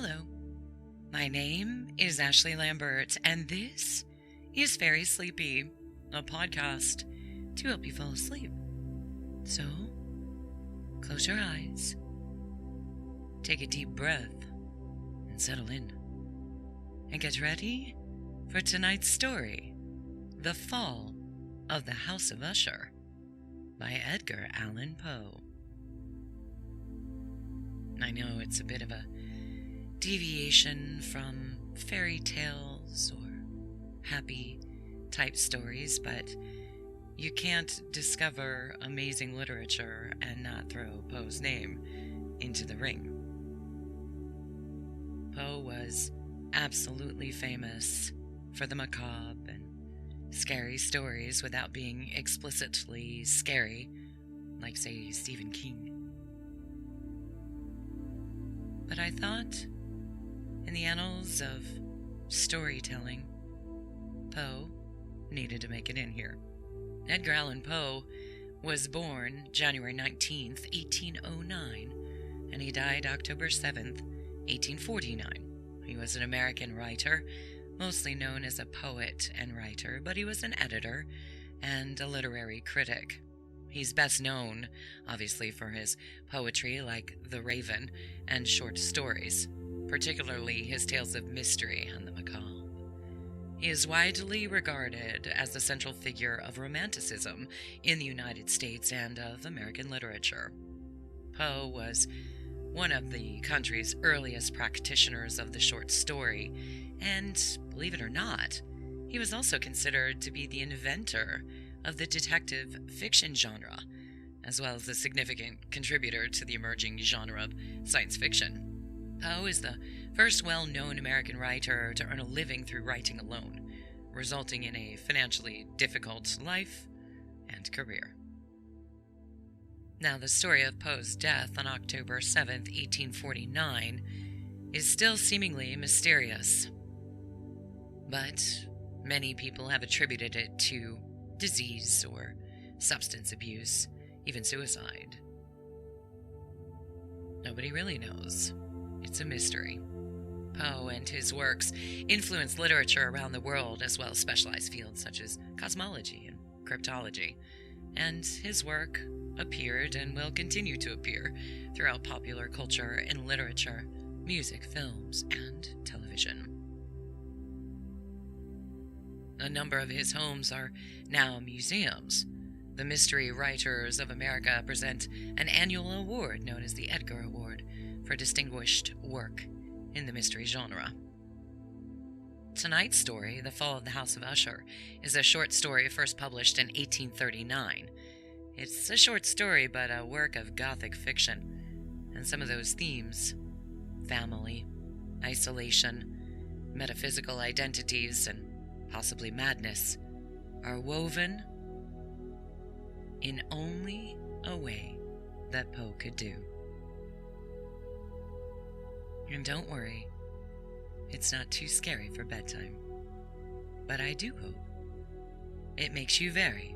Hello, my name is Ashley Lambert, and this is Very Sleepy, a podcast to help you fall asleep. So, close your eyes, take a deep breath, and settle in. And get ready for tonight's story, The Fall of the House of Usher, by Edgar Allan Poe. I know it's a bit of a deviation from fairy tales or happy type stories, but you can't discover amazing literature and not throw Poe's name into the ring. Poe was absolutely famous for the macabre and scary stories without being explicitly scary, like, say, Stephen King. But I thought, in the annals of storytelling, Poe needed to make it in here. Edgar Allan Poe was born January 19th, 1809, and he died October 7th, 1849. He was an American writer, mostly known as a poet and writer, but he was an editor and a literary critic. He's best known, obviously, for his poetry like The Raven and short stories, particularly his tales of mystery and the macabre. He is widely regarded as the central figure of Romanticism in the United States and of American literature. Poe was one of the country's earliest practitioners of the short story, and, believe it or not, he was also considered to be the inventor of the detective fiction genre, as well as a significant contributor to the emerging genre of science fiction. Poe is the first well-known American writer to earn a living through writing alone, resulting in a financially difficult life and career. Now, the story of Poe's death on October 7th, 1849, is still seemingly mysterious, but many people have attributed it to disease or substance abuse, even suicide. Nobody really knows. It's a mystery. Poe and his works influenced literature around the world, as well as specialized fields such as cosmology and cryptology, and his work appeared and will continue to appear throughout popular culture in literature, music, films, and television. A number of his homes are now museums. The Mystery Writers of America present an annual award known as the Edgar Award for distinguished work in the mystery genre. Tonight's story, The Fall of the House of Usher, is a short story first published in 1839. It's a short story, but a work of Gothic fiction, and some of those themes, family, isolation, metaphysical identities, and possibly madness, are woven in only a way that Poe could do. And don't worry, it's not too scary for bedtime. But I do hope it makes you very,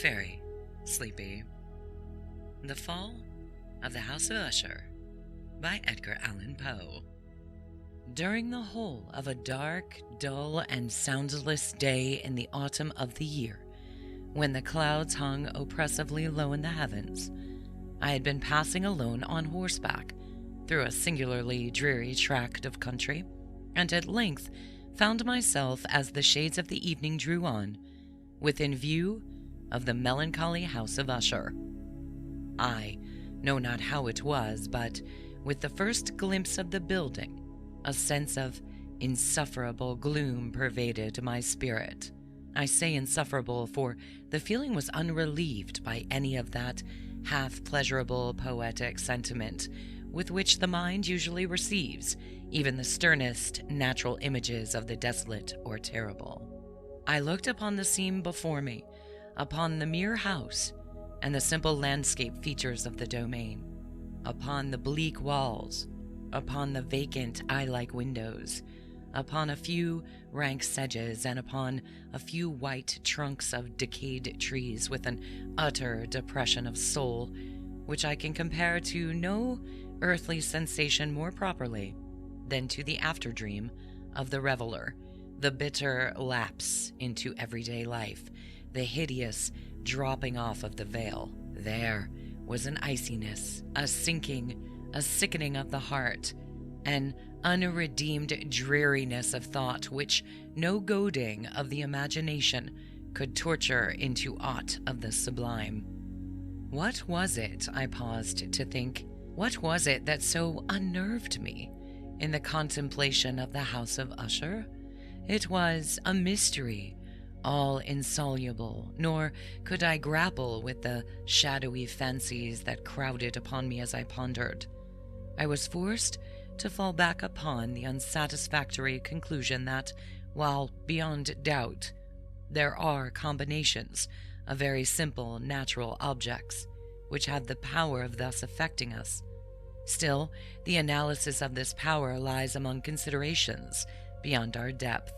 very sleepy. The Fall of the House of Usher by Edgar Allan Poe. During the whole of a dark, dull, and soundless day in the autumn of the year, when the clouds hung oppressively low in the heavens, I had been passing alone on horseback through a singularly dreary tract of country, and at length found myself, as the shades of the evening drew on, within view of the melancholy House of Usher. I know not how it was, but with the first glimpse of the building, a sense of insufferable gloom pervaded my spirit. I say insufferable, for the feeling was unrelieved by any of that half-pleasurable poetic sentiment with which the mind usually receives even the sternest natural images of the desolate or terrible. I looked upon the scene before me, upon the mere house and the simple landscape features of the domain, upon the bleak walls, upon the vacant eye-like windows, upon a few rank sedges, and upon a few white trunks of decayed trees with an utter depression of soul which I can compare to no earthly sensation more properly than to the afterdream of the reveler, the bitter lapse into everyday life, the hideous dropping off of the veil. There was an iciness, a sinking, a sickening of the heart, an unredeemed dreariness of thought which no goading of the imagination could torture into aught of the sublime. What was it, I paused to think, what was it that so unnerved me in the contemplation of the House of Usher? It was a mystery, all insoluble, nor could I grapple with the shadowy fancies that crowded upon me as I pondered. I was forced to fall back upon the unsatisfactory conclusion that, while beyond doubt, there are combinations of very simple natural objects which have the power of thus affecting us, still the analysis of this power lies among considerations beyond our depth.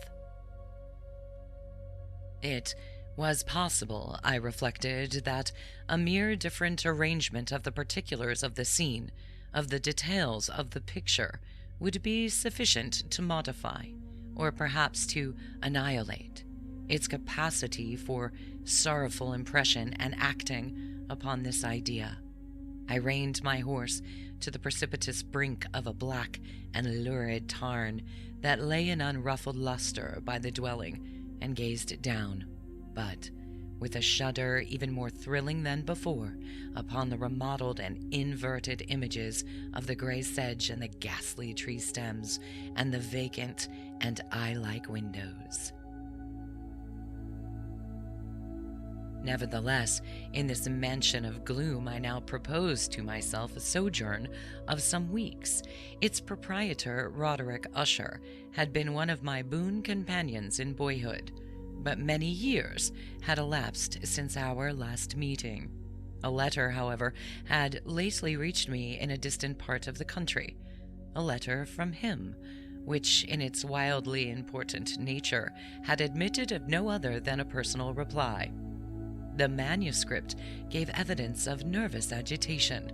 It was possible, I reflected, that a mere different arrangement of the particulars of the scene, of the details of the picture, would be sufficient to modify, or perhaps to annihilate, its capacity for sorrowful impression and acting upon this idea. I reined my horse to the precipitous brink of a black and lurid tarn that lay in unruffled luster by the dwelling, and gazed down, but with a shudder even more thrilling than before, upon the remodeled and inverted images of the gray sedge and the ghastly tree stems, and the vacant and eye-like windows. Nevertheless, in this mansion of gloom I now proposed to myself a sojourn of some weeks. Its proprietor, Roderick Usher, had been one of my boon companions in boyhood, but many years had elapsed since our last meeting. A letter, however, had lately reached me in a distant part of the country, a letter from him, which in its wildly important nature had admitted of no other than a personal reply. The manuscript gave evidence of nervous agitation.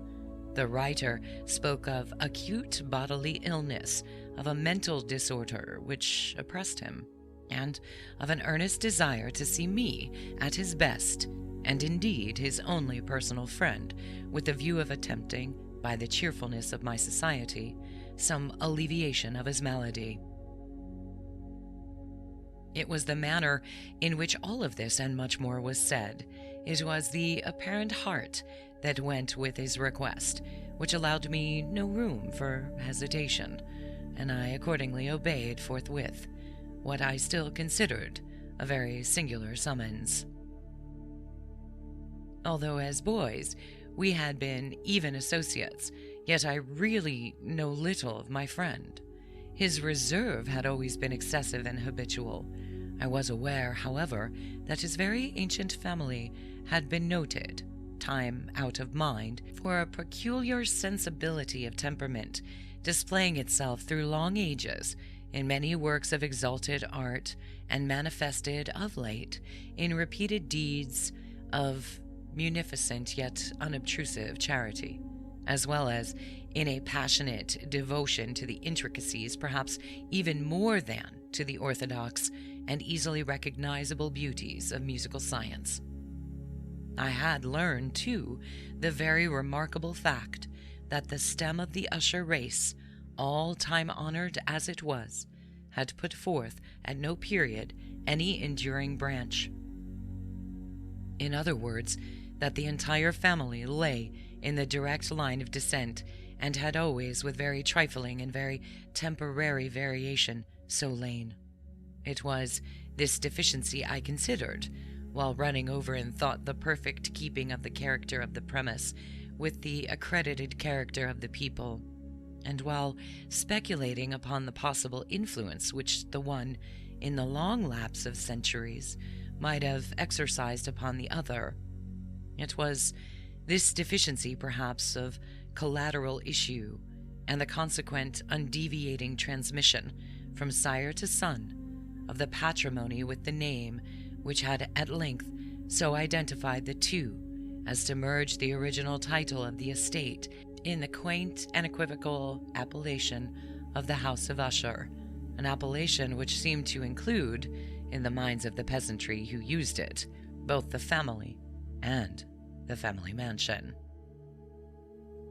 The writer spoke of acute bodily illness, of a mental disorder which oppressed him, and of an earnest desire to see me at his best, and indeed his only personal friend, with the view of attempting, by the cheerfulness of my society, some alleviation of his malady. It was the manner in which all of this and much more was said. It was the apparent heart that went with his request, which allowed me no room for hesitation, and I accordingly obeyed forthwith what I still considered a very singular summons. Although as boys we had been even associates, yet I really know little of my friend. His reserve had always been excessive and habitual. I was aware, however, that his very ancient family had been noted, time out of mind, for a peculiar sensibility of temperament, displaying itself through long ages in many works of exalted art, and manifested of late in repeated deeds of munificent yet unobtrusive charity, as well as in a passionate devotion to the intricacies, perhaps even more than to the orthodox and easily recognizable beauties of musical science. I had learned, too, the very remarkable fact that the stem of the Usher race, all time honored as it was, had put forth at no period any enduring branch. In other words, that the entire family lay in the direct line of descent, and had always, with very trifling and very temporary variation, so lain. It was this deficiency I considered, while running over in thought the perfect keeping of the character of the premise with the accredited character of the people, and while speculating upon the possible influence which the one, in the long lapse of centuries, might have exercised upon the other. It was this deficiency, perhaps, of collateral issue, and the consequent undeviating transmission from sire to son of the patrimony with the name which had at length so identified the two as to merge the original title of the estate in the quaint and equivocal appellation of the House of Usher, an appellation which seemed to include, in the minds of the peasantry who used it, both the family and the family mansion.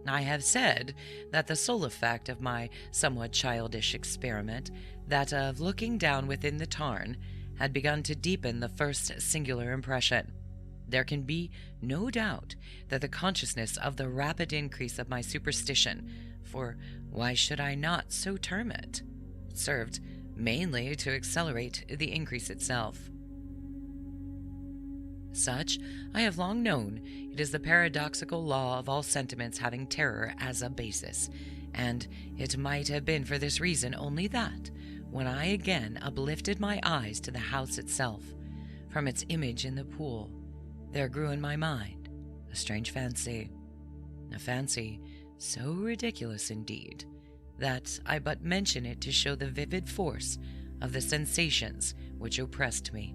I have said that the sole effect of my somewhat childish experiment, that of looking down within the tarn, had begun to deepen the first singular impression. There can be no doubt that the consciousness of the rapid increase of my superstition, for why should I not so term it, served mainly to accelerate the increase itself. Such, I have long known, it is the paradoxical law of all sentiments having terror as a basis, and it might have been for this reason only that, when I again uplifted my eyes to the house itself, from its image in the pool, there grew in my mind a strange fancy, a fancy so ridiculous indeed, that I but mention it to show the vivid force of the sensations which oppressed me.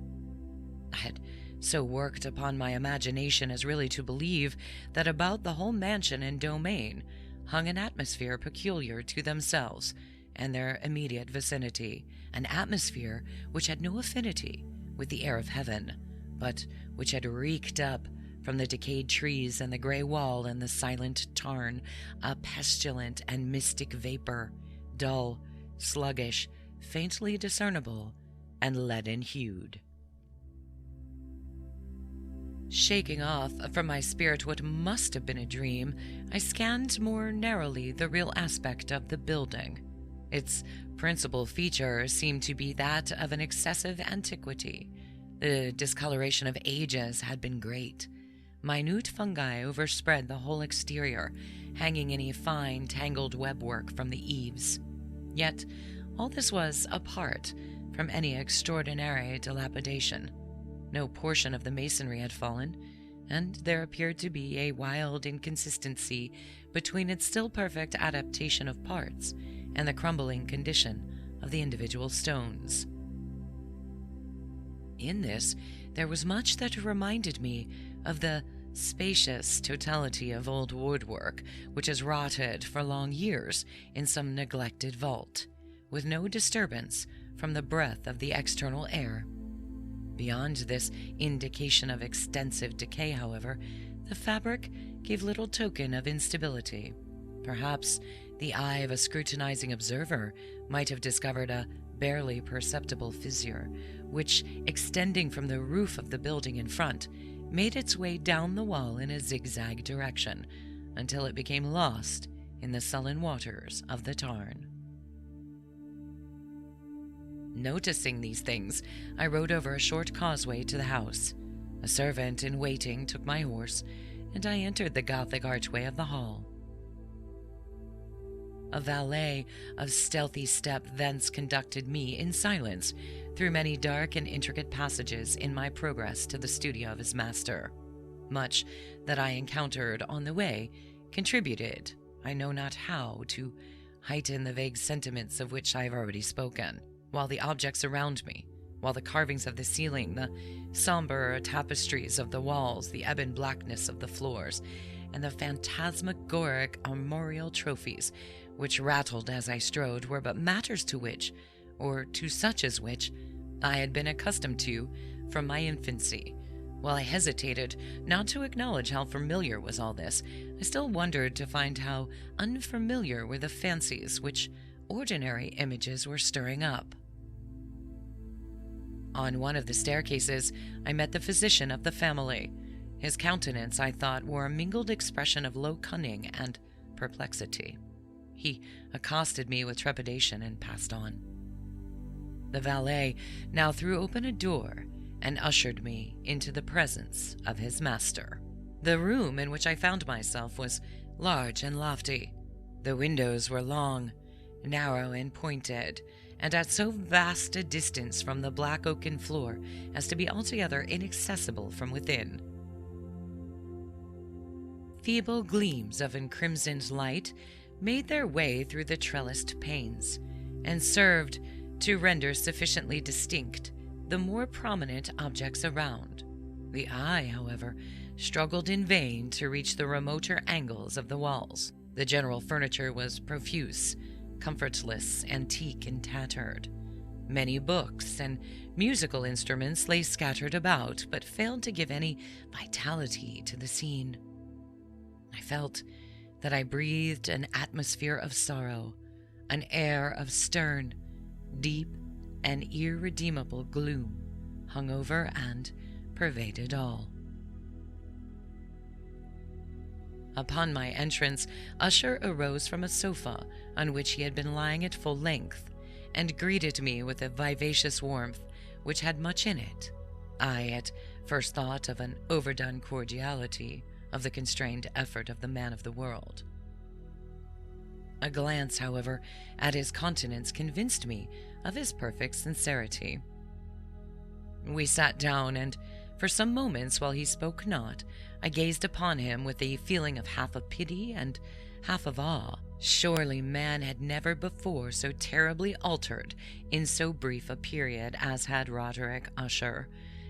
I had so worked upon my imagination as really to believe that about the whole mansion and domain hung an atmosphere peculiar to themselves and their immediate vicinity, an atmosphere which had no affinity with the air of heaven, but which had reeked up from the decayed trees and the gray wall and the silent tarn, a pestilent and mystic vapor, dull, sluggish, faintly discernible, and leaden-hued. Shaking off from my spirit what must have been a dream, I scanned more narrowly the real aspect of the building. Its principal feature seemed to be that of an excessive antiquity. The discoloration of ages had been great. Minute fungi overspread the whole exterior, hanging in a fine, tangled webwork from the eaves. Yet all this was apart from any extraordinary dilapidation. No portion of the masonry had fallen, and there appeared to be a wild inconsistency between its still perfect adaptation of parts and the crumbling condition of the individual stones. In this, there was much that reminded me of the spacious totality of old woodwork which has rotted for long years in some neglected vault, with no disturbance from the breath of the external air. Beyond this indication of extensive decay, however, the fabric gave little token of instability. Perhaps the eye of a scrutinizing observer might have discovered a barely perceptible fissure, which, extending from the roof of the building in front, made its way down the wall in a zigzag direction, until it became lost in the sullen waters of the tarn. Noticing these things, I rode over a short causeway to the house. A servant in waiting took my horse, and I entered the Gothic archway of the hall. A valet of stealthy step thence conducted me in silence through many dark and intricate passages in my progress to the studio of his master. Much that I encountered on the way contributed, I know not how, to heighten the vague sentiments of which I have already spoken, while the objects around me, while the carvings of the ceiling, the somber tapestries of the walls, the ebon blackness of the floors, and the phantasmagoric armorial trophies which rattled as I strode were but matters to which, or to such as which, I had been accustomed to from my infancy. While I hesitated not to acknowledge how familiar was all this, I still wondered to find how unfamiliar were the fancies which ordinary images were stirring up. On one of the staircases, I met the physician of the family. His countenance, I thought, wore a mingled expression of low cunning and perplexity. He accosted me with trepidation and passed on. The valet now threw open a door and ushered me into the presence of his master. The room in which I found myself was large and lofty. The windows were long, narrow and pointed, and at so vast a distance from the black oaken floor as to be altogether inaccessible from within. Feeble gleams of encrimsoned light made their way through the trellised panes, and served to render sufficiently distinct the more prominent objects around. The eye, however, struggled in vain to reach the remoter angles of the walls. The general furniture was profuse, comfortless, antique, and tattered. Many books and musical instruments lay scattered about, but failed to give any vitality to the scene. I felt that I breathed an atmosphere of sorrow, an air of stern, deep, and irredeemable gloom hung over and pervaded all. Upon my entrance, Usher arose from a sofa on which he had been lying at full length, and greeted me with a vivacious warmth which had much in it. I at first thought of an overdone cordiality, of the constrained effort of the man of the world. A glance, however, at his countenance convinced me of his perfect sincerity. We sat down, and for some moments, while he spoke not, I gazed upon him with a feeling of half of pity and half of awe. Surely man had never before so terribly altered in so brief a period as had Roderick Usher.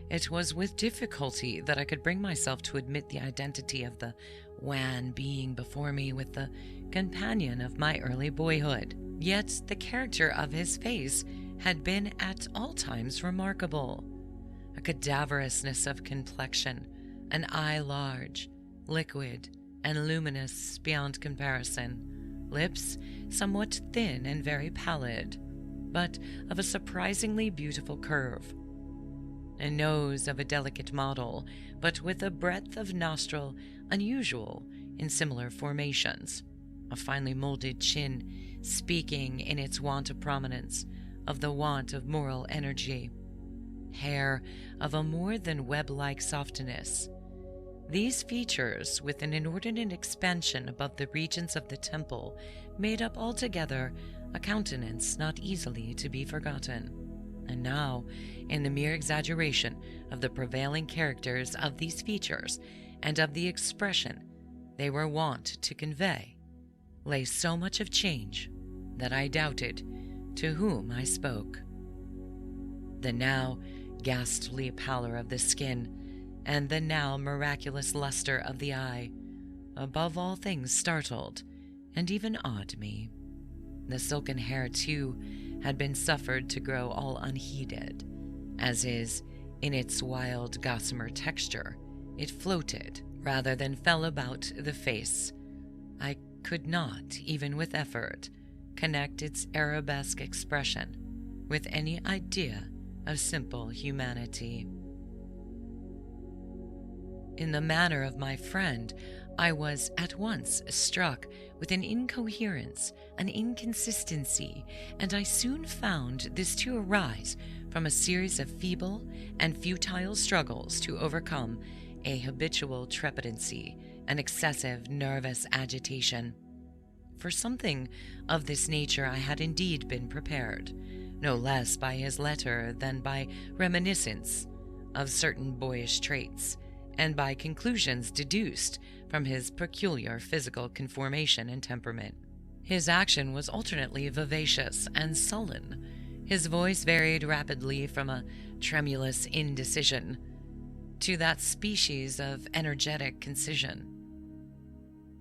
It was with difficulty that I could bring myself to admit the identity of the wan being before me with the companion of my early boyhood. Yet the character of his face had been at all times remarkable. A cadaverousness of complexion, an eye large, liquid, and luminous beyond comparison, lips somewhat thin and very pallid, but of a surprisingly beautiful curve, a nose of a delicate model, but with a breadth of nostril unusual in similar formations, a finely molded chin speaking in its want of prominence of the want of moral energy, hair of a more than web-like softness. These features, with an inordinate expansion above the regions of the temple, made up altogether a countenance not easily to be forgotten. And now, in the mere exaggeration of the prevailing characters of these features and of the expression they were wont to convey, lay so much of change that I doubted to whom I spoke. The now ghastly pallor of the skin and the now miraculous luster of the eye, above all things, startled and even awed me. The silken hair, too, had been suffered to grow all unheeded, as is, in its wild gossamer texture, it floated rather than fell about the face. I could not, even with effort, connect its arabesque expression with any idea of simple humanity. In the manner of my friend, I was at once struck with an incoherence, an inconsistency, and I soon found this to arise from a series of feeble and futile struggles to overcome a habitual trepidancy, an excessive nervous agitation. For something of this nature I had indeed been prepared, no less by his letter than by reminiscence of certain boyish traits, and by conclusions deduced from his peculiar physical conformation and temperament. His action was alternately vivacious and sullen. His voice varied rapidly from a tremulous indecision to that species of energetic concision,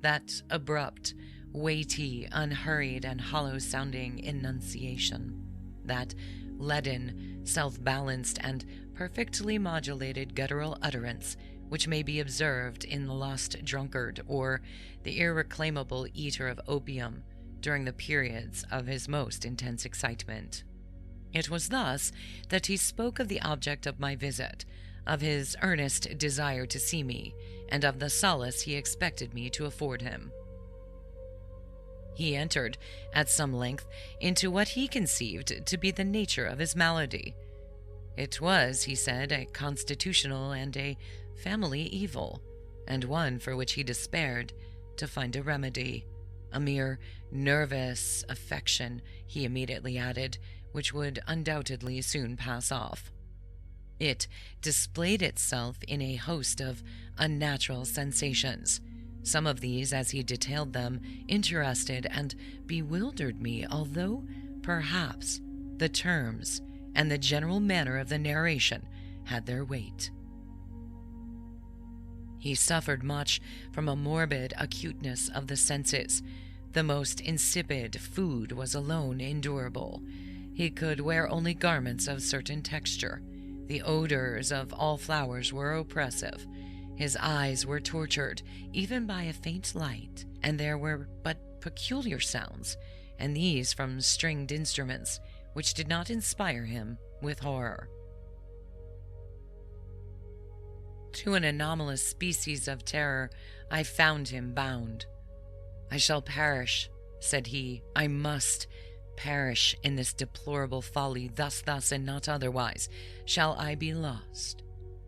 that abrupt, weighty, unhurried, and hollow-sounding enunciation, that leaden, self-balanced, and perfectly modulated guttural utterance which may be observed in the lost drunkard or the irreclaimable eater of opium during the periods of his most intense excitement. It was thus that he spoke of the object of my visit, of his earnest desire to see me, and of the solace he expected me to afford him. He entered at some length into what he conceived to be the nature of his malady. It was, he said, a constitutional and a family evil, and one for which he despaired to find a remedy. A mere nervous affection, he immediately added, which would undoubtedly soon pass off. It displayed itself in a host of unnatural sensations. Some of these, as he detailed them, interested and bewildered me, although, perhaps, the terms and the general manner of the narration had their weight. He suffered much from a morbid acuteness of the senses. The most insipid food was alone endurable. He could wear only garments of certain texture. The odors of all flowers were oppressive. His eyes were tortured, even by a faint light, and there were but peculiar sounds, and these from stringed instruments, which did not inspire him with horror. To an anomalous species of terror I found him bound. "I shall perish," said he. "I must perish in this deplorable folly, thus, and not otherwise, shall I be lost.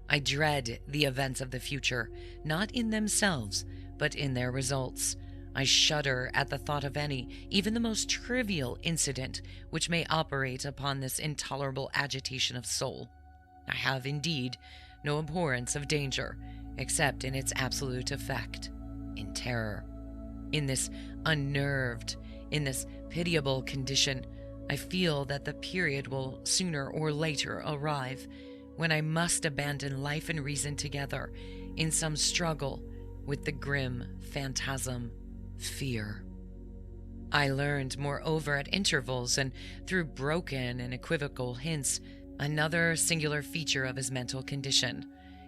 I dread the events of the future, not in themselves, but in their results. I shudder at the thought of any, even the most trivial incident, which may operate upon this intolerable agitation of soul. I have, indeed, no abhorrence of danger, except in its absolute effect, in terror. In this unnerved, in this pitiable condition, I feel that the period will sooner or later arrive when I must abandon life and reason together in some struggle with the grim phantasm, fear." I learned, moreover, at intervals and through broken and equivocal hints, another singular feature of his mental condition.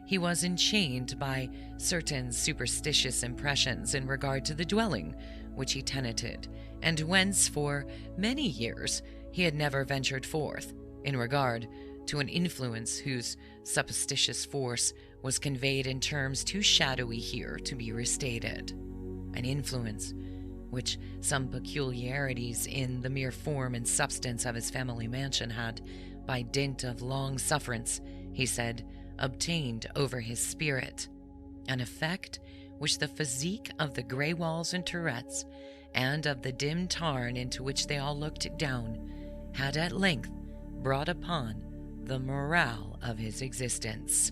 He was enchained by certain superstitious impressions in regard to the dwelling which he tenanted, and whence for many years he had never ventured forth, in regard to an influence whose supposititious force was conveyed in terms too shadowy here to be restated. An influence which some peculiarities in the mere form and substance of his family mansion had, by dint of long sufferance, he said, obtained over his spirit, an effect which the physique of the grey walls and turrets, and of the dim tarn into which they all looked down, had at length brought upon the morale of his existence.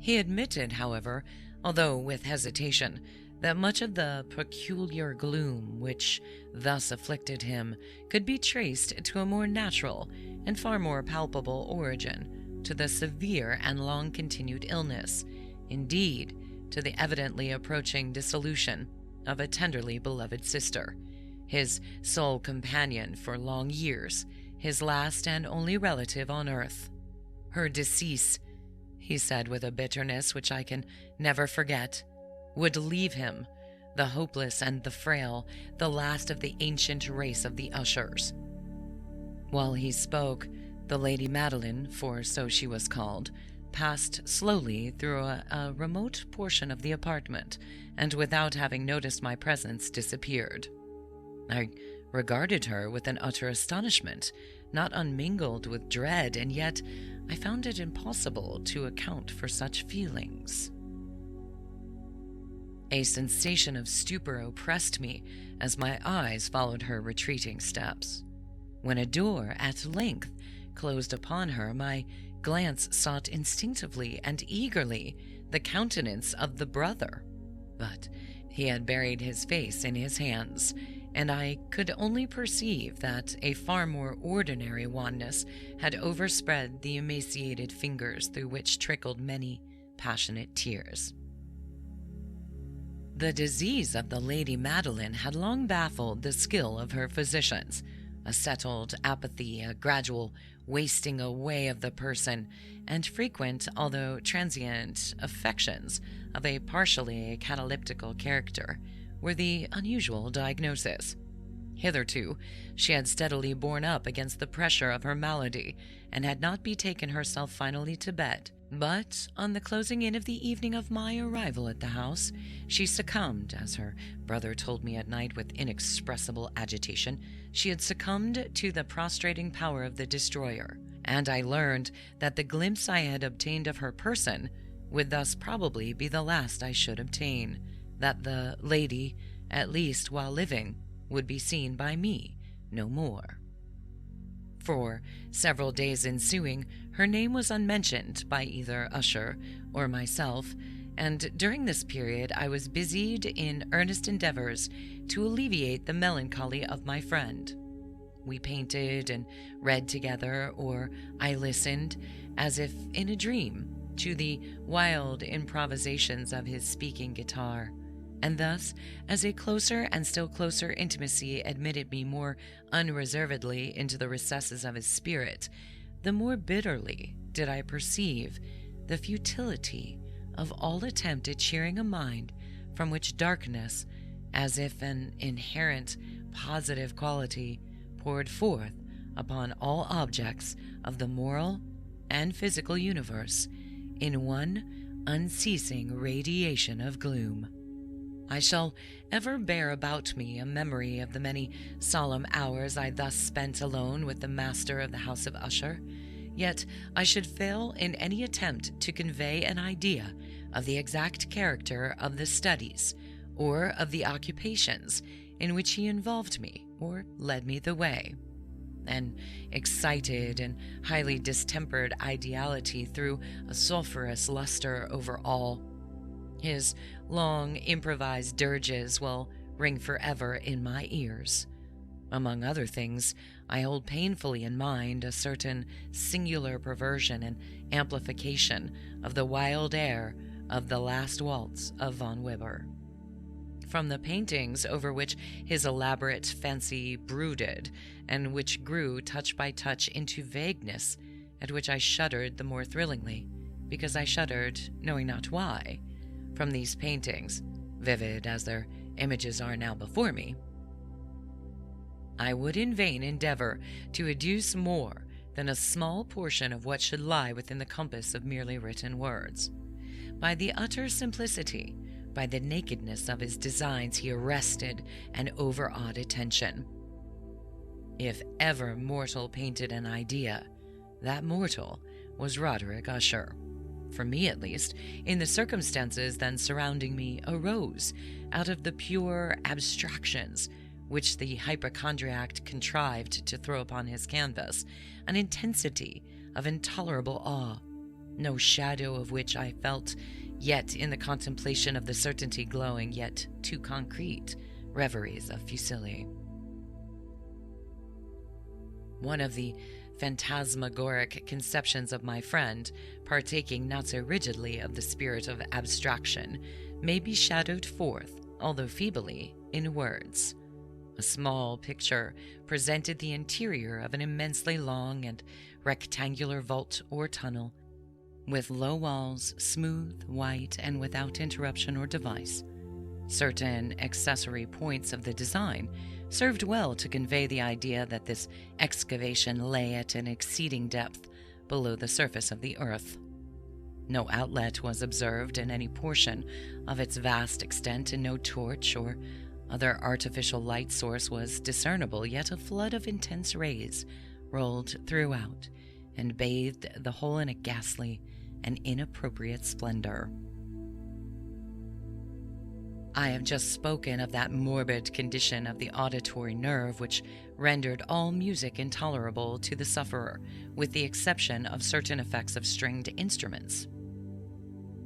He admitted, however, although with hesitation, that much of the peculiar gloom which thus afflicted him could be traced to a more natural and far more palpable origin, to the severe and long-continued illness, indeed, to the evidently approaching dissolution of a tenderly beloved sister, his sole companion for long years, his last and only relative on earth. Her decease, he said with a bitterness which I can never forget, would leave him, the hopeless and the frail, the last of the ancient race of the Ushers. While he spoke, the Lady Madeline, for so she was called, passed slowly through a remote portion of the apartment, and without having noticed my presence, disappeared. I regarded her with an utter astonishment, not unmingled with dread, and yet I found it impossible to account for such feelings. A sensation of stupor oppressed me as my eyes followed her retreating steps. When a door at length closed upon her, my glance sought instinctively and eagerly the countenance of the brother, but he had buried his face in his hands, and I could only perceive that a far more ordinary wanness had overspread the emaciated fingers through which trickled many passionate tears. The disease of the Lady Madeline had long baffled the skill of her physicians. A settled apathy, a gradual wasting away of the person, and frequent, although transient, affections of a partially cataleptical character were the unusual diagnosis. Hitherto, she had steadily borne up against the pressure of her malady, and had not betaken herself finally to bed. But on the closing in of the evening of my arrival at the house, she succumbed, as her brother told me at night with inexpressible agitation. She had succumbed to the prostrating power of the destroyer, and I learned that the glimpse I had obtained of her person would thus probably be the last I should obtain, that the lady, at least while living, would be seen by me no more. For several days ensuing, her name was unmentioned by either Usher or myself, and during this period I was busied in earnest endeavors to alleviate the melancholy of my friend. We painted and read together, or I listened, as if in a dream, to the wild improvisations of his speaking guitar, and thus, as a closer and still closer intimacy admitted me more unreservedly into the recesses of his spirit, the more bitterly did I perceive the futility of all attempt at cheering a mind from which darkness, as if an inherent positive quality, poured forth upon all objects of the moral and physical universe in one unceasing radiation of gloom. I shall ever bear about me a memory of the many solemn hours I thus spent alone with the master of the House of Usher, yet I should fail in any attempt to convey an idea of the exact character of the studies or of the occupations in which he involved me or led me the way. An excited and highly distempered ideality threw a sulphurous luster over all. His long improvised dirges will ring forever in my ears. Among other things, I hold painfully in mind a certain singular perversion and amplification of the wild air of the last waltz of von Weber. From the paintings over which his elaborate fancy brooded, and which grew touch by touch into vagueness, at which I shuddered the more thrillingly, because I shuddered, knowing not why, from these paintings, vivid as their images are now before me, I would in vain endeavor to adduce more than a small portion of what should lie within the compass of merely written words. By the utter simplicity, by the nakedness of his designs, he arrested and overawed attention. If ever mortal painted an idea, that mortal was Roderick Usher. For me, at least, in the circumstances then surrounding me, arose, out of the pure abstractions which the hypochondriac contrived to throw upon his canvas, an intensity of intolerable awe, no shadow of which I felt, yet in the contemplation of the certainty glowing yet too concrete reveries of Fuseli. One of the phantasmagoric conceptions of my friend, partaking not so rigidly of the spirit of abstraction, may be shadowed forth, although feebly, in words. A small picture presented the interior of an immensely long and rectangular vault or tunnel, with low walls, smooth, white, and without interruption or device. Certain accessory points of the design served well to convey the idea that this excavation lay at an exceeding depth below the surface of the earth. No outlet was observed in any portion of its vast extent, and no torch or other artificial light source was discernible, yet a flood of intense rays rolled throughout and bathed the whole in a ghastly and inappropriate splendor. I have just spoken of that morbid condition of the auditory nerve which rendered all music intolerable to the sufferer, with the exception of certain effects of stringed instruments.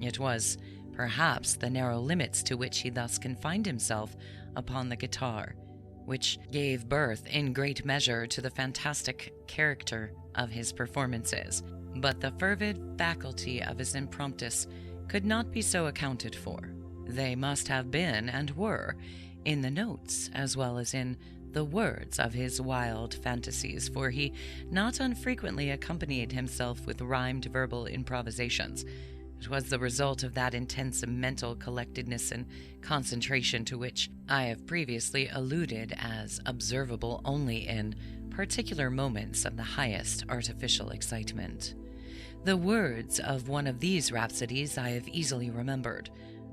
It was, perhaps, the narrow limits to which he thus confined himself upon the guitar, which gave birth in great measure to the fantastic character of his performances, but the fervid faculty of his impromptus could not be so accounted for. They must have been, and were, in the notes as well as in the words of his wild fantasies, for he not unfrequently accompanied himself with rhymed verbal improvisations. It was the result of that intense mental collectedness and concentration to which I have previously alluded as observable only in particular moments of the highest artificial excitement. The words of one of these rhapsodies I have easily remembered.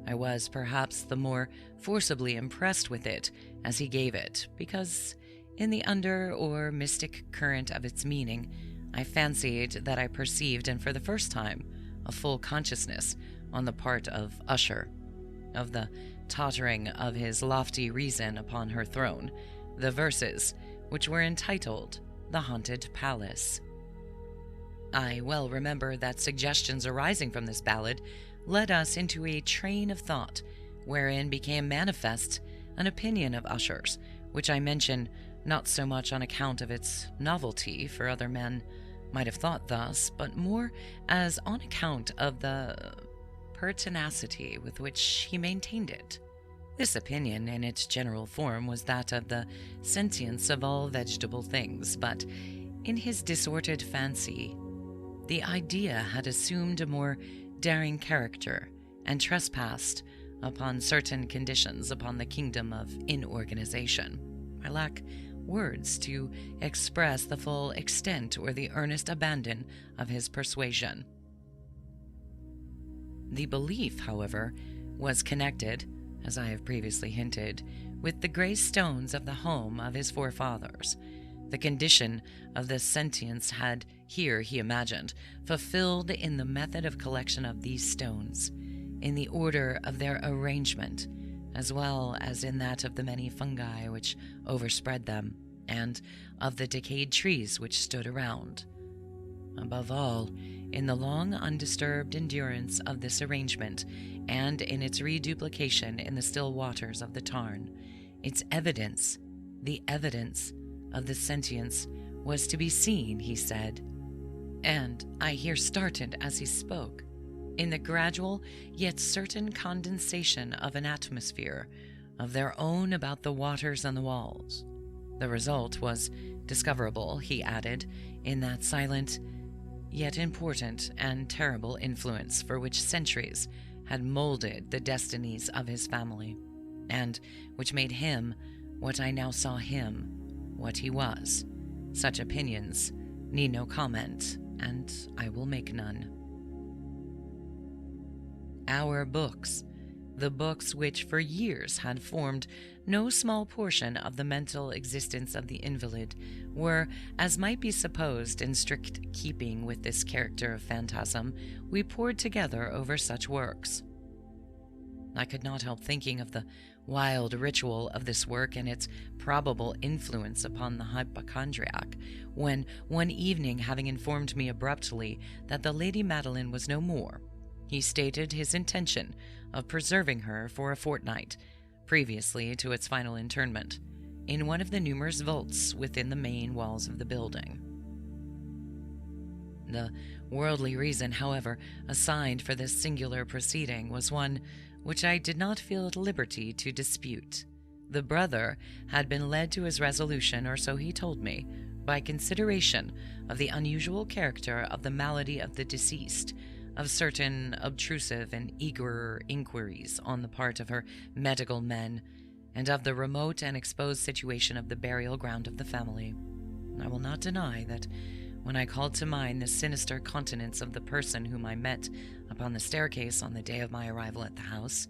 I was perhaps the more forcibly impressed with it as he gave it, because in the under or mystic current of its meaning, I fancied that I perceived, and for the first time, a full consciousness on the part of Usher, of the tottering of his lofty reason upon her throne, the verses which were entitled The Haunted Palace. I well remember that suggestions arising from this ballad led us into a train of thought wherein became manifest an opinion of Usher's, which I mention not so much on account of its novelty for other men, might have thought thus, but more as on account of the pertinacity with which he maintained it. This opinion, in its general form, was that of the sentience of all vegetable things, but in his disordered fancy, the idea had assumed a more daring character and trespassed upon certain conditions upon the kingdom of inorganization. I lack words to express the full extent or the earnest abandon of his persuasion. The belief, however, was connected, as I have previously hinted, with the gray stones of the home of his forefathers. The condition of this sentience had here, he imagined, fulfilled in the method of collection of these stones, in the order of their arrangement, as well as in that of the many fungi which overspread them, and of the decayed trees which stood around. Above all, in the long undisturbed endurance of this arrangement, and in its reduplication in the still waters of the tarn, its evidence, the evidence of the sentience, was to be seen, he said, and I here started as he spoke, in the gradual yet certain condensation of an atmosphere of their own about the waters and the walls. The result was discoverable, he added, in that silent, yet important and terrible influence for which centuries had molded the destinies of his family, and which made him what I now saw him, what he was. Such opinions need no comment, and I will make none. Our books, the books which for years had formed no small portion of the mental existence of the invalid, were, as might be supposed, in strict keeping with this character of phantasm we pored together over such works. I could not help thinking of the wild ritual of this work and its probable influence upon the hypochondriac, when one evening, having informed me abruptly that the Lady Madeline was no more, he stated his intention of preserving her for a fortnight, previously to its final interment, in one of the numerous vaults within the main walls of the building. The worldly reason, however, assigned for this singular proceeding was one which I did not feel at liberty to dispute. The brother had been led to his resolution, or so he told me, by consideration of the unusual character of the malady of the deceased, of certain obtrusive and eager inquiries on the part of her medical men, and of the remote and exposed situation of the burial ground of the family. I will not deny that when I called to mind the sinister countenance of the person whom I met upon the staircase on the day of my arrival at the house,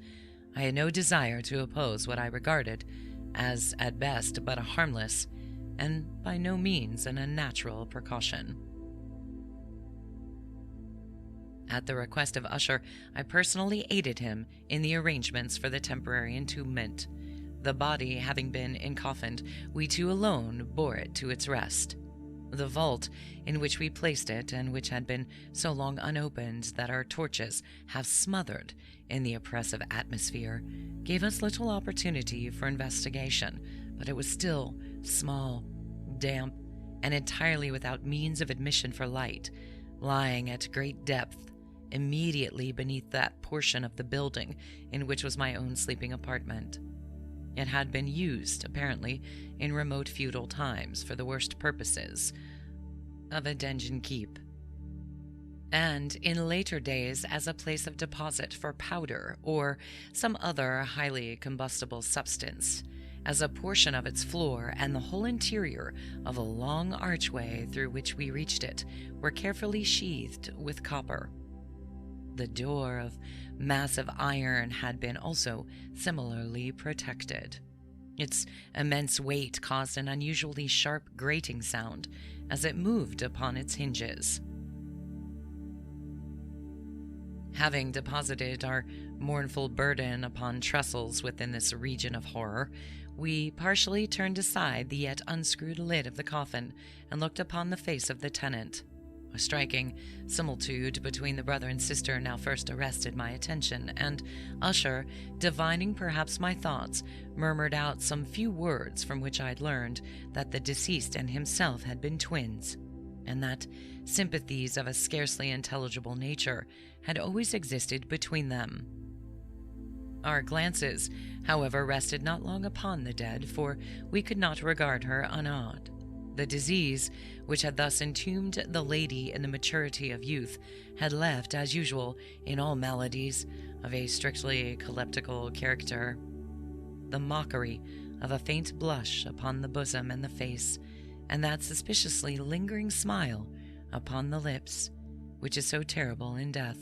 I had no desire to oppose what I regarded as, at best, but a harmless, and by no means an unnatural precaution. At the request of Usher, I personally aided him in the arrangements for the temporary entombment. The body having been encoffined, we two alone bore it to its rest. The vault in which we placed it, and which had been so long unopened that our torches, half smothered in the oppressive atmosphere, gave us little opportunity for investigation, but it was still small, damp, and entirely without means of admission for light, lying at great depth immediately beneath that portion of the building in which was my own sleeping apartment. It had been used, apparently, in remote feudal times for the worst purposes of a dungeon keep, and in later days as a place of deposit for powder or some other highly combustible substance, as a portion of its floor and the whole interior of a long archway through which we reached it were carefully sheathed with copper. The door of massive iron had been also similarly protected. Its immense weight caused an unusually sharp grating sound as it moved upon its hinges. Having deposited our mournful burden upon trestles within this region of horror, we partially turned aside the yet unscrewed lid of the coffin and looked upon the face of the tenant. A striking similitude between the brother and sister now first arrested my attention, and Usher, divining perhaps my thoughts, murmured out some few words from which I had learned that the deceased and himself had been twins. and that sympathies of a scarcely intelligible nature had always existed between them. Our glances, however, rested not long upon the dead, for we could not regard her unawed. The disease, which had thus entombed the lady in the maturity of youth, had left, as usual in all maladies of a strictly epileptical character, the mockery of a faint blush upon the bosom and the face, and that suspiciously lingering smile upon the lips, which is so terrible in death.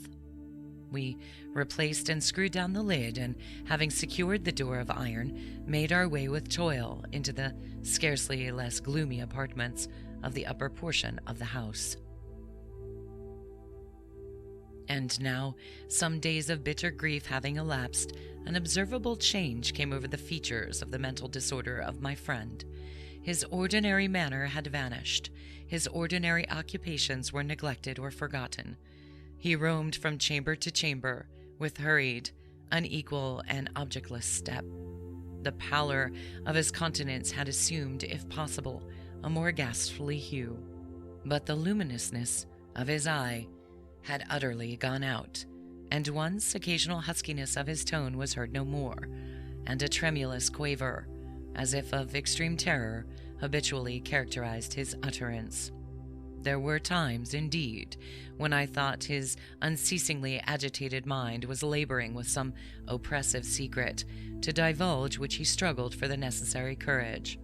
We replaced and screwed down the lid, and having secured the door of iron, made our way with toil into the scarcely less gloomy apartments of the upper portion of the house. And now, some days of bitter grief having elapsed, an observable change came over the features of the mental disorder of my friend. His ordinary manner had vanished. His ordinary occupations were neglected or forgotten. He roamed from chamber to chamber with hurried, unequal, and objectless step. The pallor of his countenance had assumed, if possible, a more ghastly hue, but the luminousness of his eye had utterly gone out, and once occasional huskiness of his tone was heard no more, and a tremulous quaver, as if of extreme terror, habitually characterized his utterance. There were times, indeed, when I thought his unceasingly agitated mind was laboring with some oppressive secret, to divulge which he struggled for the necessary courage.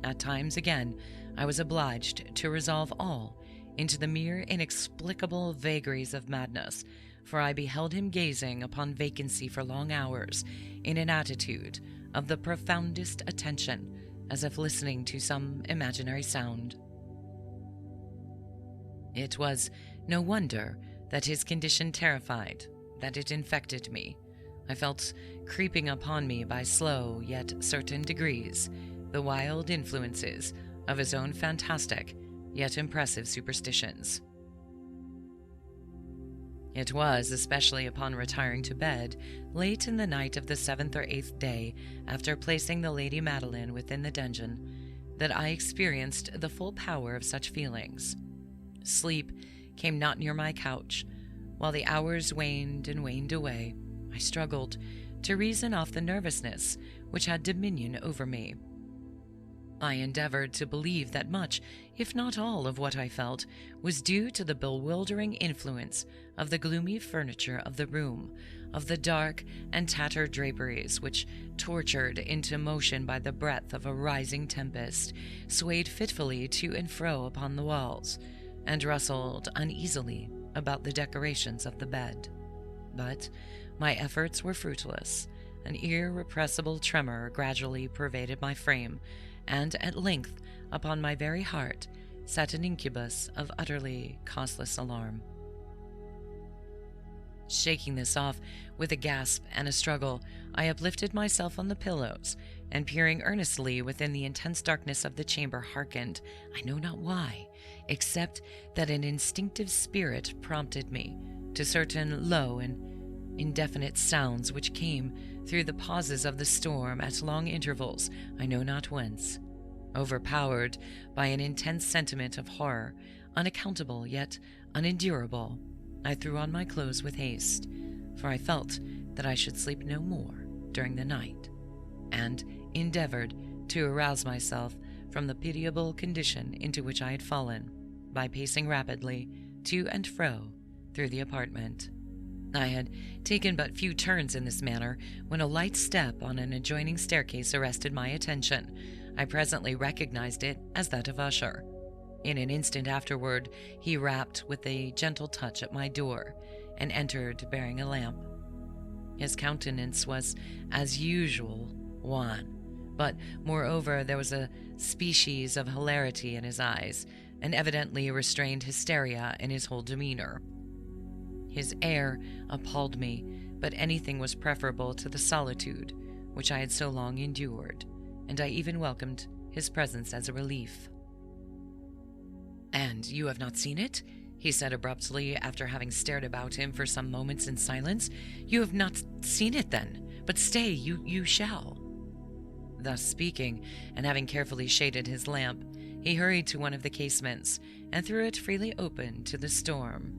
At times, again, I was obliged to resolve all into the mere inexplicable vagaries of madness, for I beheld him gazing upon vacancy for long hours, in an attitude of the profoundest attention, as if listening to some imaginary sound. It was no wonder that his condition terrified, that it infected me. I felt creeping upon me by slow yet certain degrees the wild influences of his own fantastic yet impressive superstitions. It was, especially upon retiring to bed, late in the night of the 7th or 8th day after placing the Lady Madeline within the dungeon, that I experienced the full power of such feelings. Sleep came not near my couch. While the hours waned and waned away, I struggled to reason off the nervousness which had dominion over me. I endeavored to believe that much, if not all, of what I felt was due to the bewildering influence of the gloomy furniture of the room, of the dark and tattered draperies which, tortured into motion by the breath of a rising tempest, swayed fitfully to and fro upon the walls, and rustled uneasily about the decorations of the bed. But my efforts were fruitless. An irrepressible tremor gradually pervaded my frame, and at length, upon my very heart, sat an incubus of utterly causeless alarm. Shaking this off with a gasp and a struggle, I uplifted myself on the pillows, and peering earnestly within the intense darkness of the chamber, hearkened, I know not why, except that an instinctive spirit prompted me to certain low and indefinite sounds which came through the pauses of the storm at long intervals, I know not whence. Overpowered by an intense sentiment of horror, unaccountable yet unendurable, I threw on my clothes with haste, for I felt that I should sleep no more during the night, and endeavored to arouse myself from the pitiable condition into which I had fallen by pacing rapidly to and fro through the apartment. I had taken but few turns in this manner when a light step on an adjoining staircase arrested my attention. I presently recognized it as that of Usher. In an instant afterward, he rapped with a gentle touch at my door, and entered bearing a lamp. His countenance was, as usual, wan, but moreover there was a species of hilarity in his eyes, and evidently restrained hysteria in his whole demeanor. His air appalled me, but anything was preferable to the solitude which I had so long endured, and I even welcomed his presence as a relief. "And you have not seen it?" he said abruptly, after having stared about him for some moments in silence. "You have not seen it, then? But stay, you shall." Thus speaking, and having carefully shaded his lamp, he hurried to one of the casements and threw it freely open to the storm.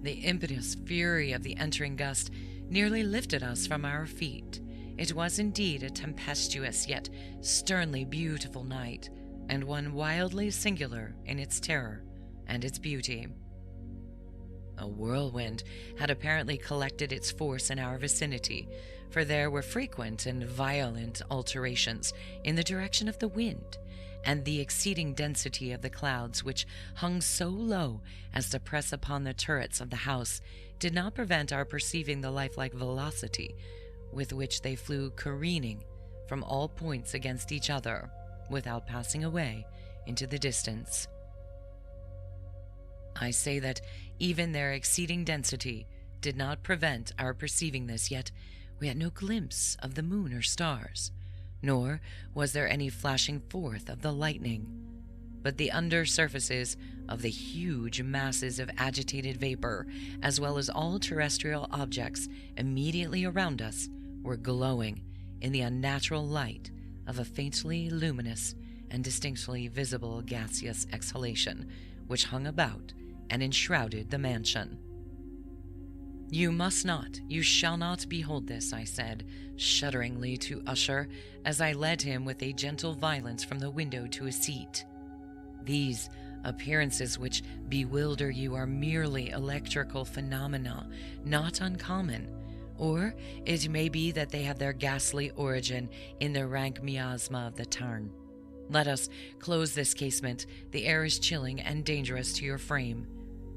The impetuous fury of the entering gust nearly lifted us from our feet. It was indeed a tempestuous yet sternly beautiful night, and one wildly singular in its terror and its beauty. A whirlwind had apparently collected its force in our vicinity, for there were frequent and violent alterations in the direction of the wind, and the exceeding density of the clouds, which hung so low as to press upon the turrets of the house, did not prevent our perceiving the lifelike velocity with which they flew careening from all points against each other, without passing away into the distance. I say that even their exceeding density did not prevent our perceiving this, yet we had no glimpse of the moon or stars, nor was there any flashing forth of the lightning, but the under surfaces of the huge masses of agitated vapor, as well as all terrestrial objects immediately around us, were glowing in the unnatural light of a faintly luminous and distinctly visible gaseous exhalation which hung about and enshrouded the mansion. "You must not, you shall not behold this," I said, shudderingly to Usher, as I led him with a gentle violence from the window to a seat. "These appearances which bewilder you are merely electrical phenomena, not uncommon, or it may be that they have their ghastly origin in the rank miasma of the tarn. Let us close this casement. The air is chilling and dangerous to your frame.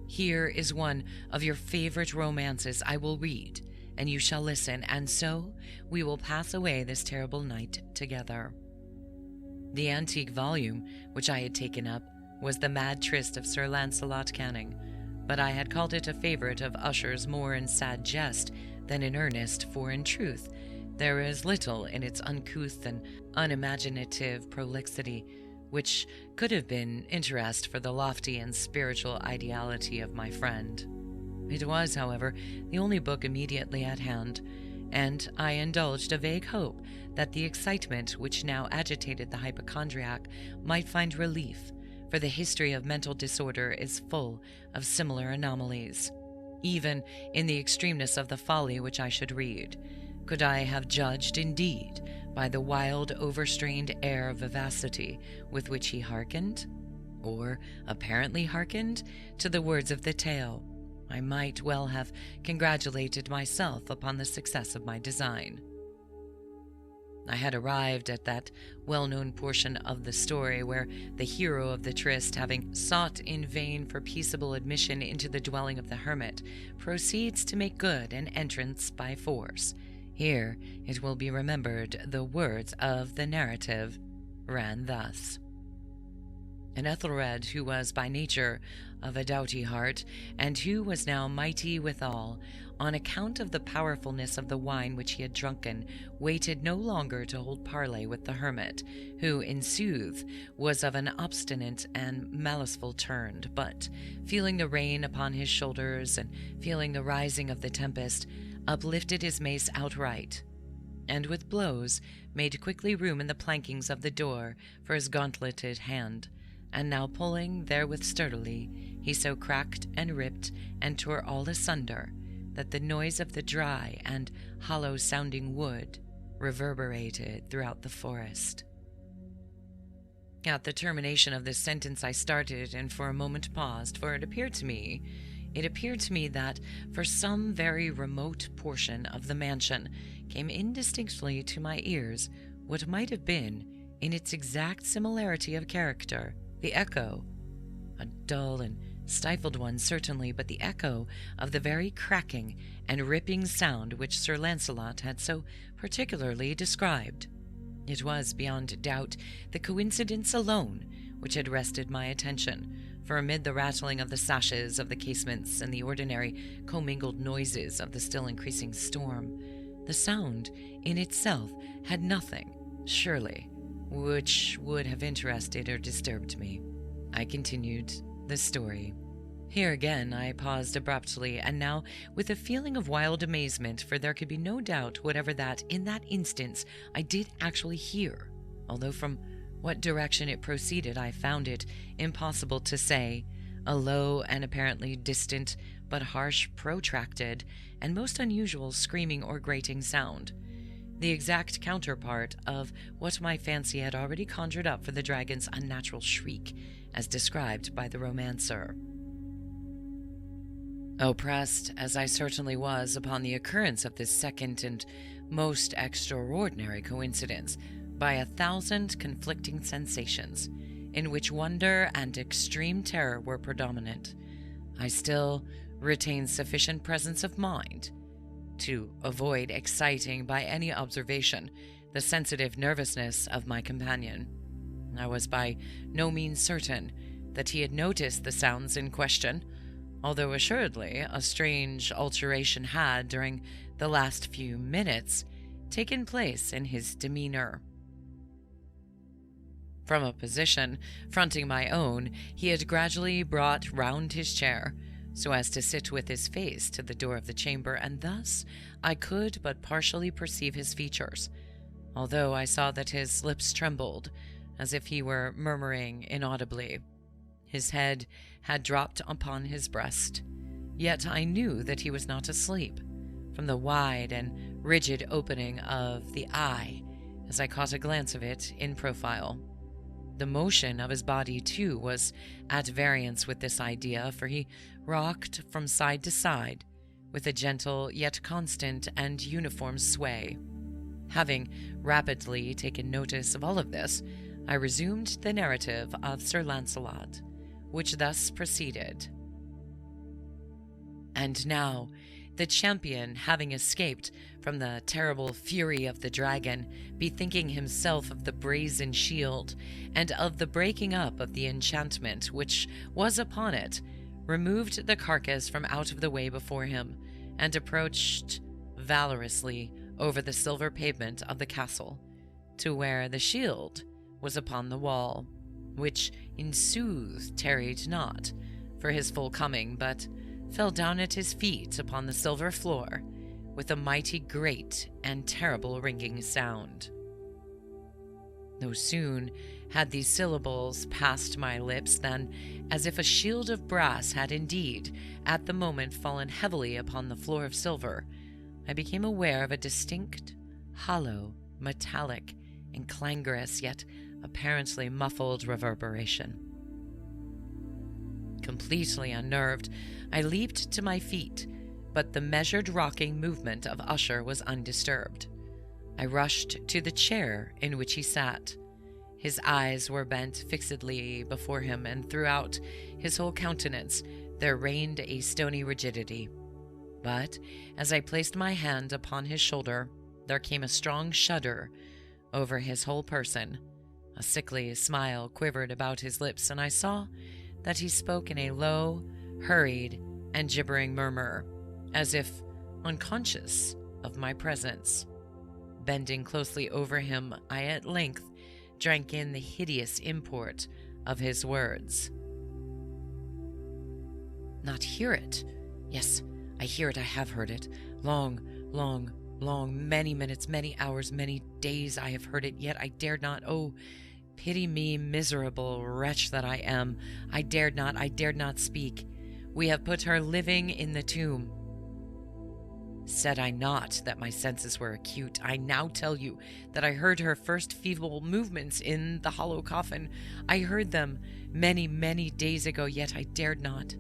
Here is one of your favorite romances I will read, and you shall listen, and so we will pass away this terrible night together." The antique volume which I had taken up was The Mad Tryst of Sir Lancelot Canning, but I had called it a favorite of Usher's more in sad jest than in earnest, for in truth there is little in its uncouth and unimaginative prolixity which could have been interest for the lofty and spiritual ideality of my friend. It was, however, the only book immediately at hand, and I indulged a vague hope that the excitement which now agitated the hypochondriac might find relief, for the history of mental disorder is full of similar anomalies, even in the extremeness of the folly which I should read. Could I have judged, indeed, by the wild, overstrained air of vivacity with which he hearkened, or apparently hearkened, to the words of the tale, I might well have congratulated myself upon the success of my design. I had arrived at that well-known portion of the story where the hero of the tryst, having sought in vain for peaceable admission into the dwelling of the hermit, proceeds to make good an entrance by force. Here, it will be remembered, the words of the narrative ran thus. And Ethelred, who was by nature of a doughty heart, and who was now mighty withal, on account of the powerfulness of the wine which he had drunken, waited no longer to hold parley with the hermit, who, in sooth, was of an obstinate and maliceful turn, but, feeling the rain upon his shoulders, and feeling the rising of the tempest, uplifted his mace outright, and with blows made quickly room in the plankings of the door for his gauntleted hand, and now pulling therewith sturdily, he so cracked and ripped and tore all asunder, that the noise of the dry and hollow-sounding wood reverberated throughout the forest. At the termination of this sentence I started, and for a moment paused, for it appeared to me that for some very remote portion of the mansion came indistinctly to my ears what might have been, in its exact similarity of character, the echo, a dull and stifled one certainly, but the echo of the very cracking and ripping sound which Sir Lancelot had so particularly described. It was, beyond doubt, the coincidence alone which had arrested my attention, for amid the rattling of the sashes of the casements and the ordinary commingled noises of the still increasing storm, the sound in itself had nothing, surely, which would have interested or disturbed me. I continued the story. Here again I paused abruptly, and now with a feeling of wild amazement, for there could be no doubt whatever that, in that instance, I did actually hear, although from What direction it proceeded, I found it impossible to say. A low and apparently distant, but harsh, protracted, and most unusual screaming or grating sound. The exact counterpart of what my fancy had already conjured up for the dragon's unnatural shriek, as described by the romancer. Oppressed, as I certainly was, upon the occurrence of this second and most extraordinary coincidence, by 1,000 conflicting sensations, in which wonder and extreme terror were predominant, I still retained sufficient presence of mind to avoid exciting by any observation the sensitive nervousness of my companion. I was by no means certain that he had noticed the sounds in question, although assuredly a strange alteration had, during the last few minutes, taken place in his demeanor. From a position fronting my own, he had gradually brought round his chair, so as to sit with his face to the door of the chamber, and thus I could but partially perceive his features, although I saw that his lips trembled, as if he were murmuring inaudibly. His head had dropped upon his breast, yet I knew that he was not asleep, from the wide and rigid opening of the eye, as I caught a glance of it in profile. The motion of his body, too, was at variance with this idea, for he rocked from side to side with a gentle yet constant and uniform sway. Having rapidly taken notice of all of this, I resumed the narrative of Sir Launcelot, which thus proceeded. And now, the champion, having escaped from the terrible fury of the dragon, bethinking himself of the brazen shield, and of the breaking up of the enchantment which was upon it, removed the carcass from out of the way before him, and approached valorously over the silver pavement of the castle, to where the shield was upon the wall, which in sooth tarried not for his full coming, but fell down at his feet upon the silver floor with a mighty great and terrible ringing sound. No soon had these syllables passed my lips than, as if a shield of brass had indeed at the moment fallen heavily upon the floor of silver, I became aware of a distinct, hollow, metallic, and clangorous, yet apparently muffled reverberation. Completely unnerved, I leaped to my feet, but the measured rocking movement of Usher was undisturbed. I rushed to the chair in which he sat. His eyes were bent fixedly before him, and throughout his whole countenance there reigned a stony rigidity. But as I placed my hand upon his shoulder, there came a strong shudder over his whole person. A sickly smile quivered about his lips, and I saw that he spoke in a low, hurried, and gibbering murmur, as if unconscious of my presence. Bending closely over him, I at length drank in the hideous import of his words. "Not hear it? Yes, I hear it, I have heard it. Long, many minutes, many hours, many days I have heard it, yet I dared not, oh, pity me, miserable wretch that I am. I dared not speak. We have put her living in the tomb. Said I not that my senses were acute? I now tell you that I heard her first feeble movements in the hollow coffin. I heard them many, many days ago, yet I dared not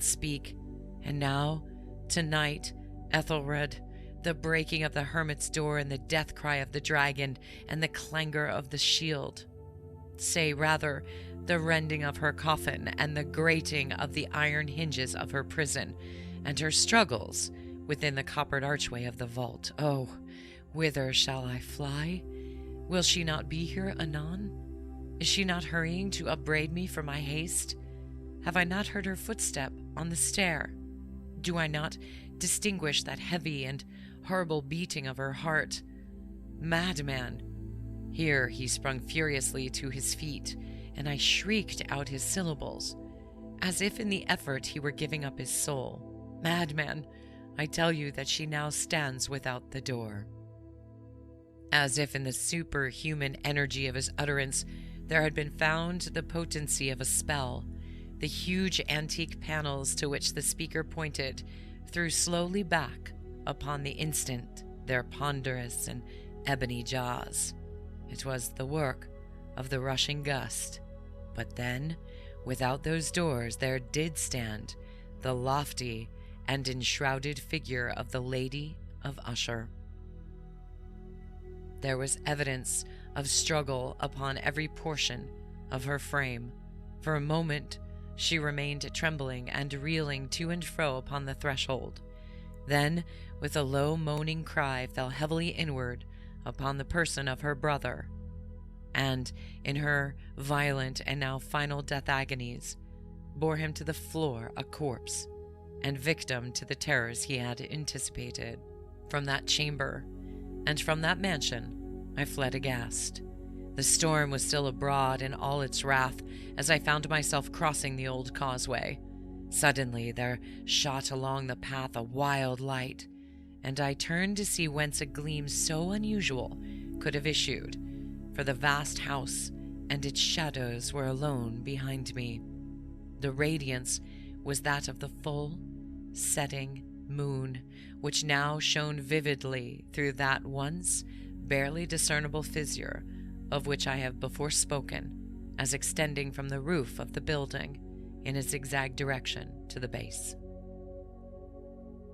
speak. And now, tonight, Ethelred, the breaking of the hermit's door and the death cry of the dragon and the clangor of the shield. Say, rather, the rending of her coffin and the grating of the iron hinges of her prison, and her struggles within the coppered archway of the vault. Oh, whither shall I fly? Will she not be here anon? Is she not hurrying to upbraid me for my haste? Have I not heard her footstep on the stair? Do I not distinguish that heavy and horrible beating of her heart? Madman!" Here he sprung furiously to his feet, and I shrieked out his syllables, as if in the effort he were giving up his soul. "Madman, I tell you that she now stands without the door." As if in the superhuman energy of his utterance there had been found the potency of a spell, the huge antique panels to which the speaker pointed threw slowly back upon the instant their ponderous and ebony jaws. It was the work of the rushing gust. But then, without those doors, there did stand the lofty and enshrouded figure of the Lady of Usher. There was evidence of struggle upon every portion of her frame. For a moment she remained trembling and reeling to and fro upon the threshold. Then, with a low moaning cry, fell heavily inward upon the person of her brother, and, in her violent and now final death agonies, bore him to the floor a corpse, and victim to the terrors he had anticipated. From that chamber, and from that mansion, I fled aghast. The storm was still abroad in all its wrath as I found myself crossing the old causeway. Suddenly there shot along the path a wild light, and I turned to see whence a gleam so unusual could have issued, for the vast house and its shadows were alone behind me. The radiance was that of the full, setting moon, which now shone vividly through that once barely discernible fissure of which I have before spoken, as extending from the roof of the building in a zigzag direction to the base.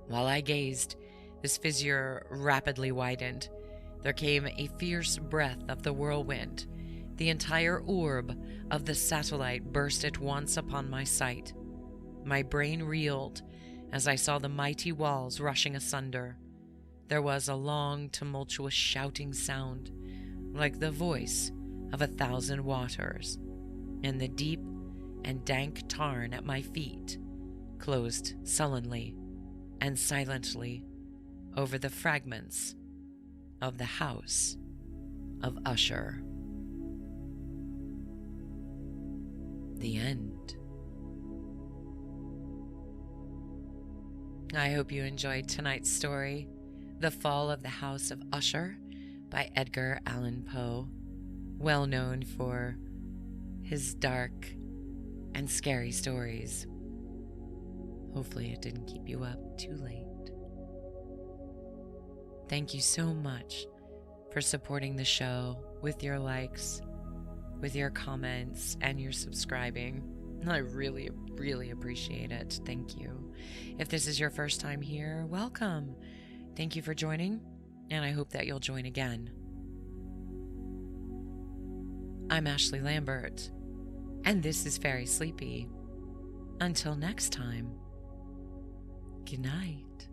While I gazed, this fissure rapidly widened. There came a fierce breath of the whirlwind. The entire orb of the satellite burst at once upon my sight. My brain reeled as I saw the mighty walls rushing asunder. There was a long, tumultuous shouting sound, like the voice of 1,000 waters, and the deep and dank tarn at my feet closed sullenly and silently over the fragments of the House of Usher. The end. I hope you enjoyed tonight's story, The Fall of the House of Usher by Edgar Allan Poe, well known for his dark and scary stories. Hopefully it didn't keep you up too late. Thank you so much for supporting the show with your likes, with your comments, and your subscribing. I really, really appreciate it. Thank you. If this is your first time here, welcome. Thank you for joining, and I hope that you'll join again. I'm Ashley Lambert, and this is Fairy Sleepy. Until next time, good night.